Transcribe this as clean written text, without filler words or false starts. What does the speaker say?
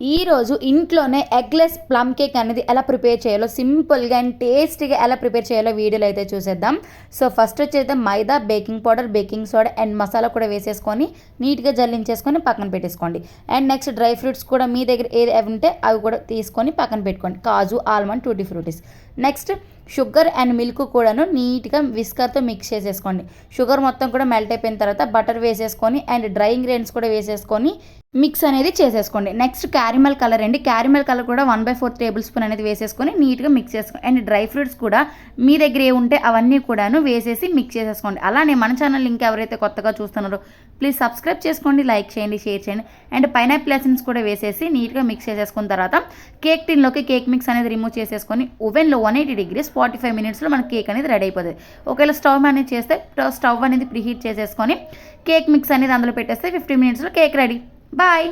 ఈరోజు ఇంట్లోనే eggless plum cake అనేది ఎలా ప్రిపేర్ చేయాలో సింపుల్గా అండ్ టేస్టీగా ఎలా ప్రిపేర్ చేయాలో వీడియోలో అయితే చూసేద్దాం. సో ఫస్ట్ వచ్చేది maida, baking powder, baking soda and masala కూడా వేసేసుకొని నీట్గా జల్లించేసుకొని పక్కన పెట్టేసుకోండి. అండ్ నెక్స్ట్ డ్రై ఫ్రూట్స్ కూడా మీ దగ్గర ఏది ఉంటే అవి కూడా తీసుకొని పక్కన పెట్టుకోండి. కాజు, almond, tutti fruttis. Next sugar and milk కూడాను నీట్గా విస్కర్తో మిక్స్ చేసేసుకోండి. షుగర్ మొత్తం కూడా మెల్ట్ అయిపోయిన తర్వాత బటర్ వేసేసుకొని అండ్ డ్రై ఇంగ్రీడియంట్స్ కూడా వేసేసుకొని మిక్స్ అనేది చేసేసుకోండి. నెక్స్ట్ క్యారమెల్ కలర్ అండి, క్యారమెల్ కలర్ కూడా 1/4 టేబుల్ స్పూన్ అనేది వేసేసుకొని నీట్గా మిక్స్ చేసుకోండి. అండ్ డ్రై ఫ్రూట్స్ కూడా మీ దగ్గర ఏ ఉంటే అవన్నీ కూడాను వేసేసి మిక్స్ చేసేసుకోండి. అలానే మన ఛానల్ ఇంకా ఎవరైతే కొత్తగా చూస్తున్నారో ప్లీజ్ సబ్స్క్రైబ్ చేసుకోండి, లైక్ చేయండి, షేర్ చేయండి. అండ్ పైనాపిల్ ఎసెన్స్ కూడా వేసేసి నీట్గా మిక్స్ చేసేసుకున్న తర్వాత కేక్ టిన్లోకి కేక్ మిక్స్ అనేది రిమూవ్ చేసేసుకొని ఓవెన్లో 180 degrees 45 minutesలో మన కేక్ అనేది రెడీ అయిపోతుంది. ఒకవేళ స్టవ్ అనేది చేస్తే స్టవ్ అనేది ప్రీహీట్ చేసేసుకొని కేక్ మిక్స్ అనేది అందులో పెట్టేస్తే 15 minutesలో కేక్ రెడీ. బాయ్.